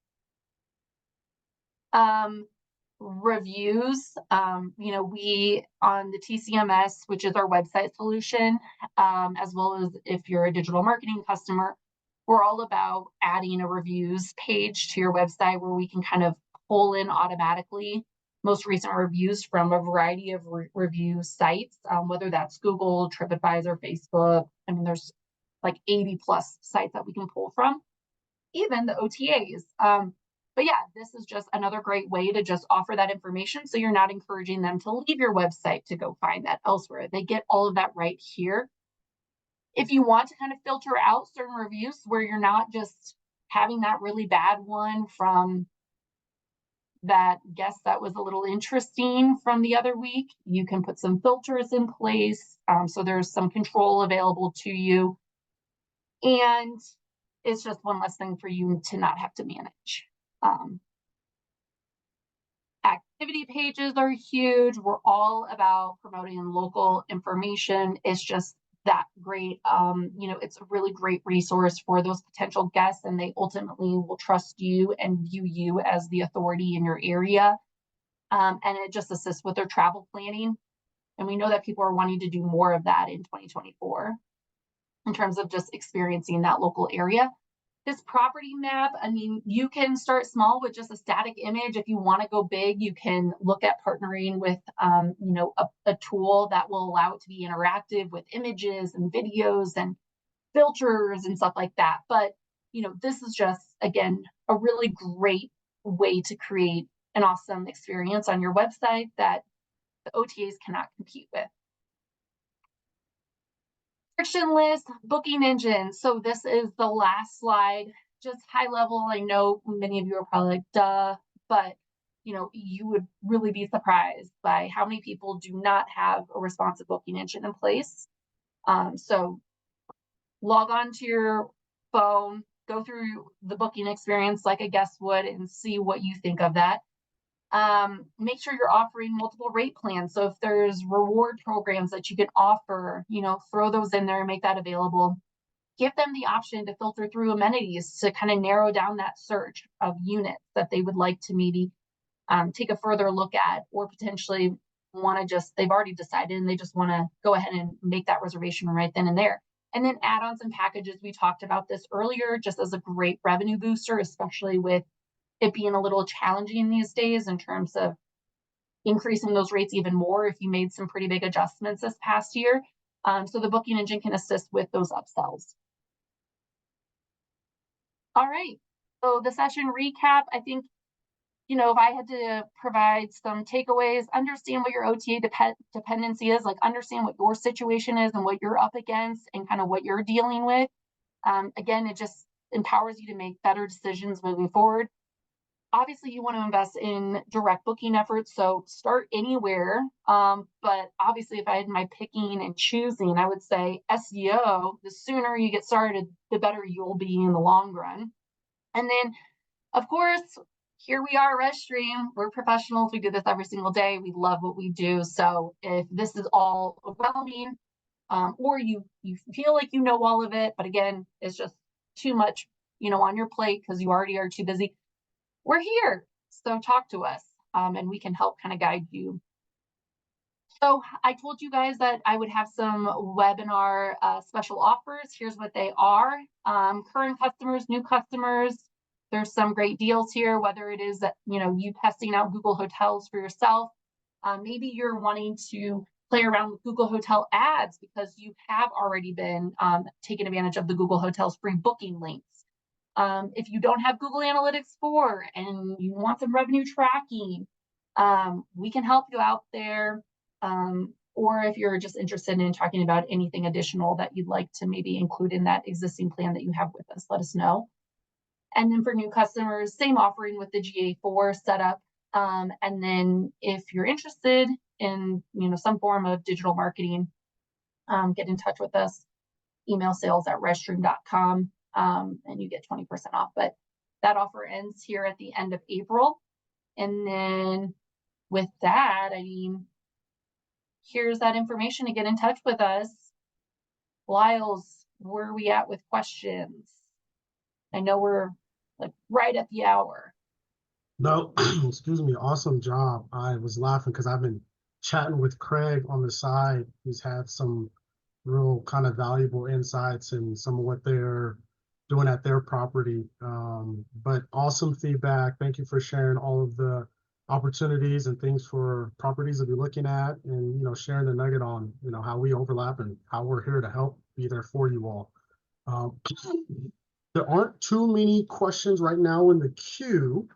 Reviews, we on the TCMS, which is our website solution, as well as if you're a digital marketing customer, we're all about adding a reviews page to your website where we can kind of pull in automatically most recent reviews from a variety of review sites, whether that's Google, TripAdvisor, Facebook. I mean, there's like 80 plus sites that we can pull from, even the OTAs. But yeah, this is just another great way to just offer that information. So you're not encouraging them to leave your website to go find that elsewhere. They get all of that right here. If you want to kind of filter out certain reviews where you're not just having that really bad one from that guest that was a little interesting from the other week, you can put some filters in place. So there's some control available to you. And it's just one less thing for you to not have to manage. Activity pages are huge. We're all about promoting local information. It's just that great. It's a really great resource for those potential guests, and they ultimately will trust you and view you as the authority in your area. And it just assists with their travel planning. And we know that people are wanting to do more of that in 2024 in terms of just experiencing that local area. This property map, I mean, you can start small with just a static image. If you want to go big, you can look at partnering with, a tool that will allow it to be interactive with images and videos and filters and stuff like that. But, this is just, again, a really great way to create an awesome experience on your website that the OTAs cannot compete with. Frictionless booking engine. So this is the last slide, just high level. I know many of you are probably like, duh, but you would really be surprised by how many people do not have a responsive booking engine in place. So log on to your phone, go through the booking experience like a guest would and see what you think of that. Make sure you're offering multiple rate plans. So if there's reward programs that you can offer, throw those in there and make that available. Give them the option to filter through amenities to kind of narrow down that search of units that they would like to maybe take a further look at, or potentially they've already decided and they just want to go ahead and make that reservation right then and there. And then add-ons and packages. We talked about this earlier, just as a great revenue booster, especially with it being a little challenging these days in terms of increasing those rates even more if you made some pretty big adjustments this past year. So the booking engine can assist with those upsells. All right, so the session recap, I think, if I had to provide some takeaways, understand what your OTA dependency is, like understand what your situation is and what you're up against and kind of what you're dealing with. Again, it just empowers you to make better decisions moving forward. Obviously, you want to invest in direct booking efforts, so start anywhere. But obviously, if I had my picking and choosing, I would say SEO, the sooner you get started, the better you'll be in the long run. And then, of course, here we are, rezStream. We're professionals. We do this every single day. We love what we do. So if this is all overwhelming, or you feel like you know all of it, but again, it's just too much, on your plate because you already are too busy, we're here. So talk to us, and we can help kind of guide you. So I told you guys that I would have some webinar special offers. Here's what they are. Current customers, new customers, there's some great deals here, whether it is that, you testing out Google Hotels for yourself. Maybe you're wanting to play around with Google Hotel ads because you have already been taking advantage of the Google Hotels free booking links. If you don't have Google Analytics 4 and you want some revenue tracking, we can help you out there. Or if you're just interested in talking about anything additional that you'd like to maybe include in that existing plan that you have with us, let us know. And then for new customers, same offering with the GA4 setup. And then if you're interested in, some form of digital marketing, get in touch with us, email sales@rezstream.com. And you get 20% off. But that offer ends here at the end of April. And then with that, here's that information to get in touch with us. Lyles, where are we at with questions? I know we're like right at the hour. No, excuse me, awesome job. I was laughing because I've been chatting with Craig on the side. He's had some real kind of valuable insights and some of what they're doing at their property. But awesome feedback. Thank you for sharing all of the opportunities and things for properties to be looking at, and sharing the nugget on how we overlap and how we're here to help be there for you all. There aren't too many questions right now in the queue,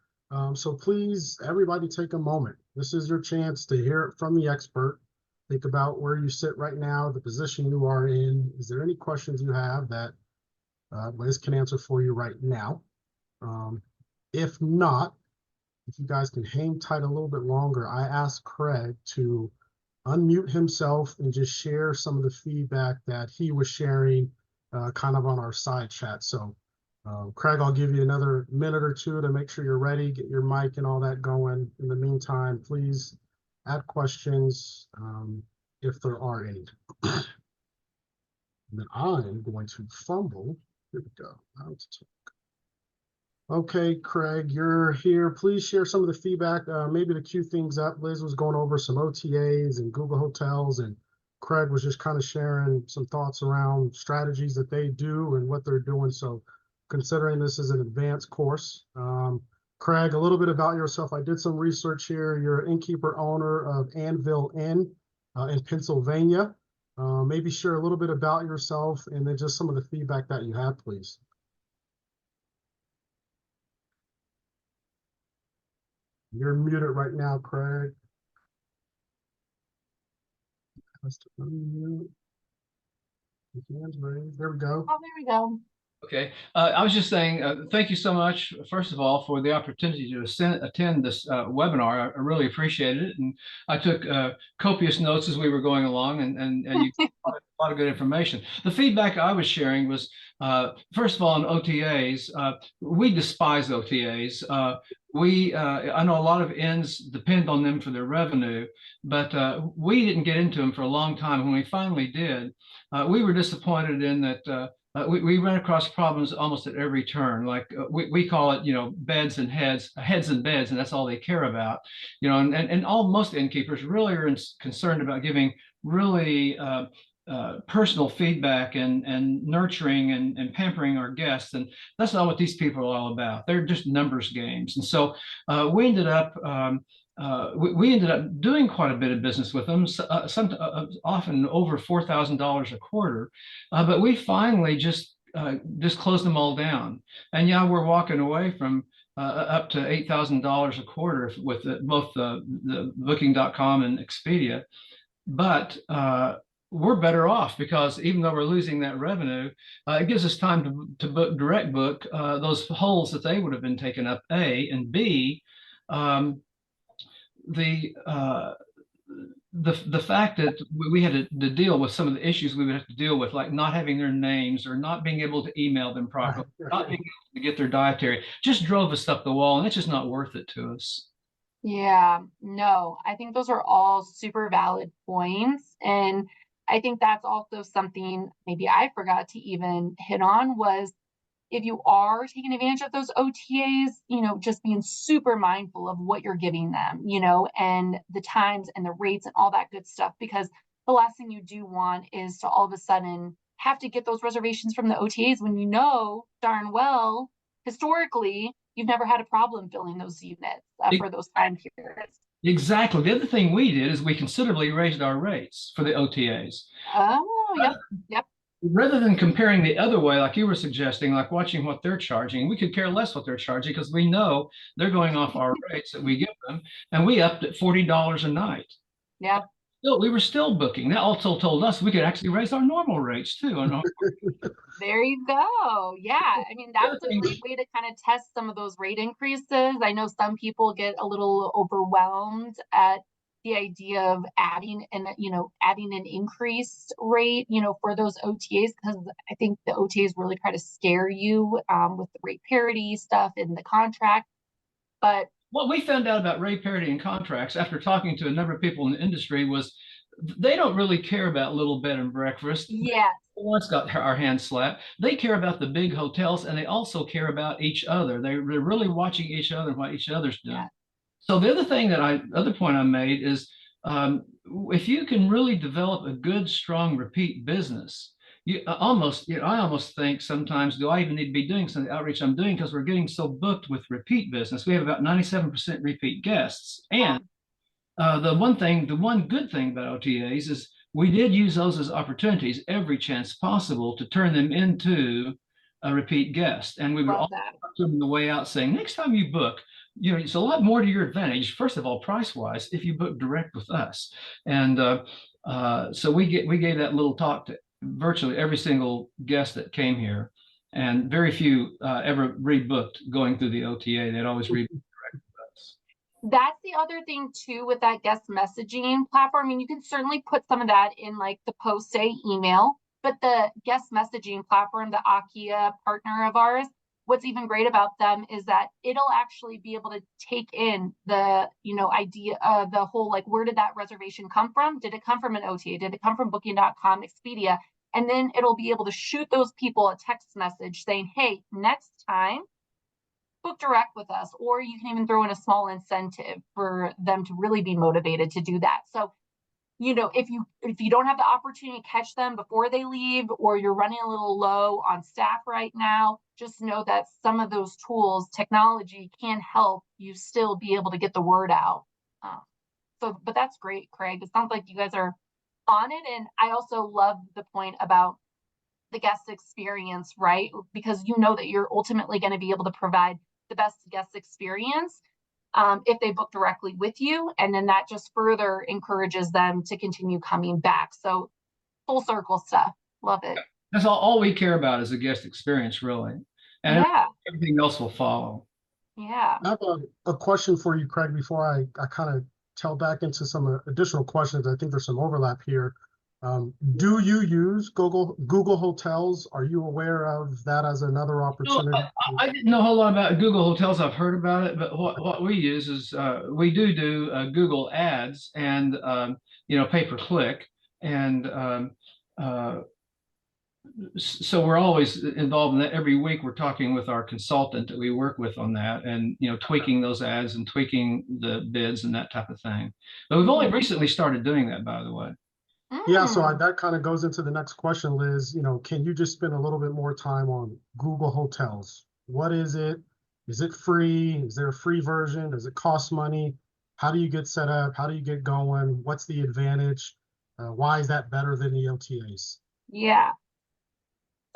so please, everybody, take a moment. This is your chance to hear it from the expert. Think about where you sit right now, the position you are in. Is there any questions you have that Liz can answer for you right now? If not, if you guys can hang tight a little bit longer, I asked Craig to unmute himself and just share some of the feedback that he was sharing kind of on our side chat. So Craig, I'll give you another minute or two to make sure you're ready, get your mic and all that going. In the meantime, please add questions if there are any. And then I'm going to fumble. Here we go. Okay, Craig, you're here. Please share some of the feedback, maybe to cue things up. Liz was going over some OTAs and Google Hotels, and Craig was just kind of sharing some thoughts around strategies that they do and what they're doing. So considering this is an advanced course, Craig, a little bit about yourself. I did some research here. You're an innkeeper owner of Anvil Inn in Pennsylvania. Maybe share a little bit about yourself and then just some of the feedback that you have, please. You're muted right now, Craig. Unmute. Hands raised. There we go. Oh, there we go. Okay, I was just saying, thank you so much, first of all, for the opportunity to attend this webinar. I really appreciated it, and I took copious notes as we were going along, and you got a lot of good information. The feedback I was sharing was, first of all, on OTAs, we despise OTAs. I know a lot of inns depend on them for their revenue, but we didn't get into them for a long time. When we finally did, we were disappointed in that. We ran across problems almost at every turn. Like we call it, beds and heads and beds, and that's all they care about. And most innkeepers really are concerned about giving really personal feedback and nurturing and pampering our guests. And that's not what these people are all about. They're just numbers games. And so we ended up doing quite a bit of business with them, often over $4,000 a quarter. But we finally just closed them all down. And yeah, we're walking away from up to $8,000 a quarter with both the Booking.com and Expedia. But we're better off because even though we're losing that revenue, it gives us time to direct book those holes that they would have been taken up, A, and B, the fact that we had to deal with some of the issues we would have to deal with, like not having their names or not being able to email them properly, not being able to get their dietary, just drove us up the wall, and it's just not worth it to us. Yeah, no, I think those are all super valid points. And I think that's also something maybe I forgot to even hit on was if you are taking advantage of those OTAs, just being super mindful of what you're giving them, and the times and the rates and all that good stuff, because the last thing you do want is to all of a sudden have to get those reservations from the OTAs when darn well, historically, you've never had a problem filling those units for those time periods. Exactly. The other thing we did is we considerably raised our rates for the OTAs. Oh, yep. Rather than comparing the other way, like you were suggesting, like watching what they're charging, we could care less what they're charging because we know they're going off our rates that we give them, and we upped at $40 a night. Yeah. We were still booking. That also told us we could actually raise our normal rates too. There you go. Yeah. I mean, that's a great way to kind of test some of those rate increases. I know some people get a little overwhelmed at the idea of adding an increased rate, for those OTAs, because I think the OTAs really try to scare you with the rate parity stuff in the contract. But what we found out about rate parity and contracts after talking to a number of people in the industry was they don't really care about little bed and breakfast. Yeah. Once got our hands slapped. They care about the big hotels, and they also care about each other. They're really watching each other and what each other's doing. Yeah. So the other point I made is if you can really develop a good, strong repeat business, I almost think sometimes, do I even need to be doing some of the outreach I'm doing? Because we're getting so booked with repeat business. We have about 97% repeat guests. And the one good thing about OTAs is we did use those as opportunities every chance possible to turn them into a repeat guest. And we would Love all that. talk to them on the way out saying, next time you book, it's a lot more to your advantage, first of all, price-wise, if you book direct with us. And so we gave that little talk to virtually every single guest that came here, and very few ever rebooked going through the OTA. They'd always rebook direct with us. That's the other thing too with that guest messaging platform. I mean, you can certainly put some of that in like the post say email, but the guest messaging platform, the Akia partner of ours, what's even great about them is that it'll actually be able to take in the, idea of the whole, like, where did that reservation come from? Did it come from an OTA? Did it come from booking.com, Expedia? And then it'll be able to shoot those people a text message saying, hey, next time, book direct with us, or you can even throw in a small incentive for them to really be motivated to do that. So, if you don't have the opportunity to catch them before they leave, or you're running a little low on staff right now, just know that some of those tools, technology can help you still be able to get the word out. But that's great, Craig. It sounds like you guys are on it. And I also love the point about the guest experience, right? Because that you're ultimately going to be able to provide the best guest experience if they book directly with you. And then that just further encourages them to continue coming back. So full circle stuff. Love it. That's all we care about is the guest experience, really. And Yeah. everything else will follow. Yeah. I have a question for you, Craig, before I kind of tell back into some additional questions. I think there's some overlap here. Do you use Google Hotels? Are you aware of that as another opportunity? I didn't know a whole lot about Google Hotels. I've heard about it, but what we use is we do Google Ads and pay per click, and so we're always involved in that. Every week we're talking with our consultant that we work with on that, and tweaking those ads and tweaking the bids and that type of thing. But we've only recently started doing that, by the way. Yeah, so that kind of goes into the next question, Liz. Can you just spend a little bit more time on Google Hotels? What is it? Is it free? Is there a free version? Does it cost money? How do you get set up? How do you get going? What's the advantage? Why is that better than the OTAs? Yeah.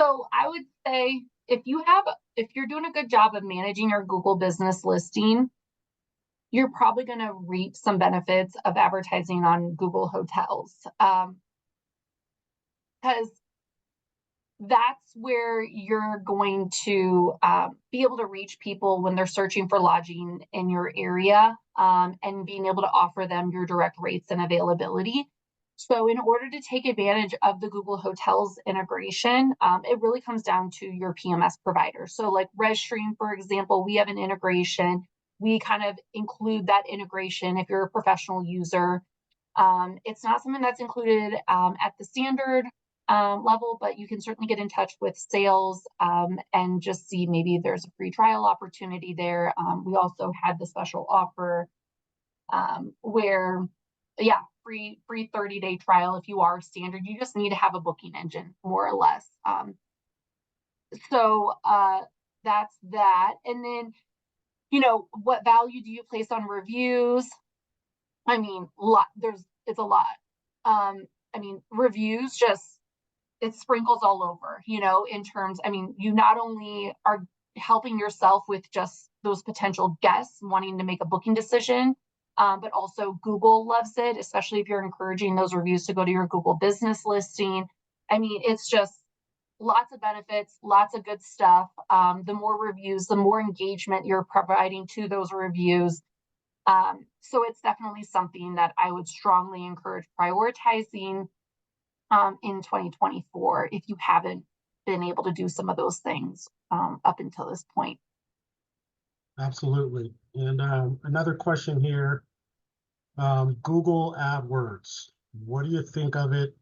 So I would say if you're doing a good job of managing your Google business listing, you're probably going to reap some benefits of advertising on Google Hotels. Because that's where you're going to be able to reach people when they're searching for lodging in your area, and being able to offer them your direct rates and availability. So in order to take advantage of the Google Hotels integration, it really comes down to your PMS provider. So like rezStream, for example, we have an integration. We kind of include that integration if you're a professional user. It's not something that's included at the standard level, but you can certainly get in touch with sales and just see maybe there's a free trial opportunity there. We also had the special offer where, free 30-day trial if you are standard. You just need to have a booking engine, more or less. So that's that. And then, what value do you place on reviews? I mean, it's a lot. I mean, reviews it sprinkles all over, in terms, you not only are helping yourself with just those potential guests wanting to make a booking decision, but also Google loves it, especially if you're encouraging those reviews to go to your Google business listing. It's just lots of benefits, lots of good stuff. The more reviews, the more engagement you're providing to those reviews. So it's definitely something that I would strongly encourage prioritizing in 2024 if you haven't been able to do some of those things up until this point. Absolutely. And another question here, Google AdWords. What do you think of it?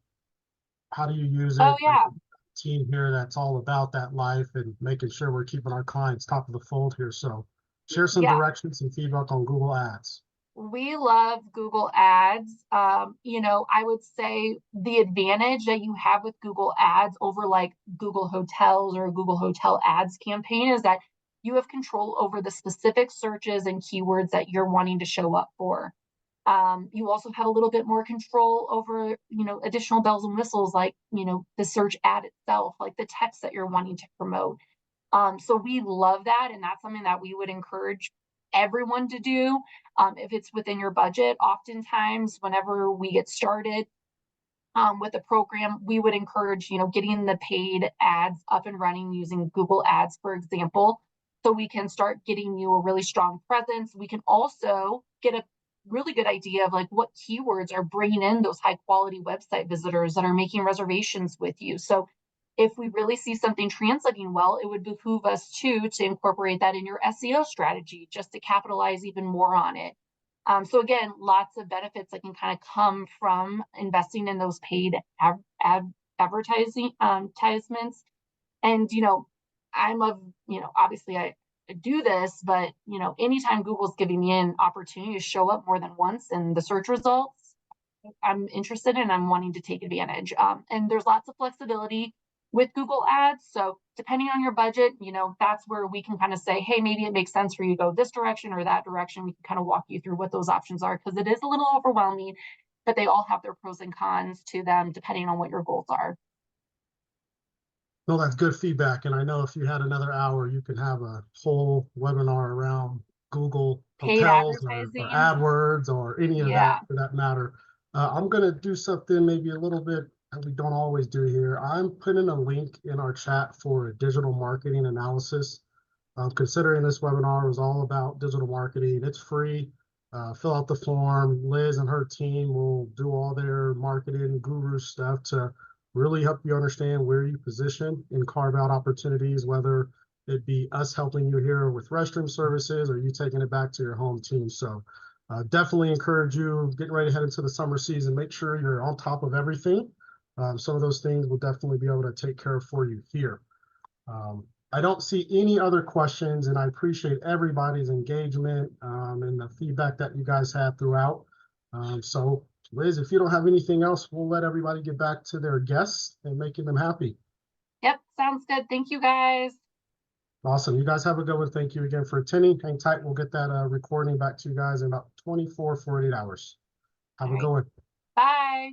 How do you use it? Oh, yeah. Team here that's all about that life and making sure we're keeping our clients top of the fold here. So share some directions and feedback on Google Ads. we love Google Ads. You know, I would say the advantage that you have with Google Ads over like Google Hotels or Google Hotel Ads campaign is that you have control over the specific searches and keywords that you're wanting to show up for. You also have a little bit more control over, you know, additional bells and whistles, like, you know, the search ad itself, like the text that you're wanting to promote. So we love that, and that's something that we would encourage everyone to do if it's within your budget. Oftentimes, whenever we get started with the program, we would encourage, you know, getting the paid ads up and running using Google Ads, for example, so we can start getting you a really strong presence. We can also get a really good idea of like what keywords are bringing in those high quality website visitors that are making reservations with you. So if we really see something translating well, it would behoove us too to incorporate that in your SEO strategy just to capitalize even more on it. So again, lots of benefits that can kind of come from investing in those paid advertising advertisements. And, you know, I'm of, you know, obviously I do this, but, you know, anytime Google's giving me an opportunity to show up more than once in the search results, I'm interested in, I'm wanting to take advantage. And there's lots of flexibility with Google Ads. So depending on your budget, you know, that's where we can kind of say, hey, maybe it makes sense for you to go this direction or that direction. We can kind of walk you through what those options are, because it is a little overwhelming, but they all have their pros and cons to them depending on what your goals are. Well, that's good feedback. And I know if you had another hour, you could have a whole webinar around Google Paid Hotels or advertising. AdWords or any of Yeah. that for that matter. I'm going to do something maybe a little bit that we don't always do here. I'm putting a link in our chat for a digital marketing analysis. Considering this webinar was all about digital marketing, it's free. Fill out the form. Liz and her team will do all their marketing guru stuff to really help you understand where you position and carve out opportunities, whether it be us helping you here with rezStream services or you taking it back to your home team. So definitely encourage you getting ready to head into the summer season. Make sure you're on top of everything. Some of those things we'll definitely be able to take care of for you here. I don't see any other questions, and I appreciate everybody's engagement and the feedback that you guys had throughout. So Liz, if you don't have anything else, we'll let everybody get back to their guests and making them happy. Yep, sounds good. Thank you, guys. Awesome. You guys have a good one. Thank you again for attending. Hang tight. We'll get that recording back to you guys in about 24, 48 hours. Have a good one. Bye.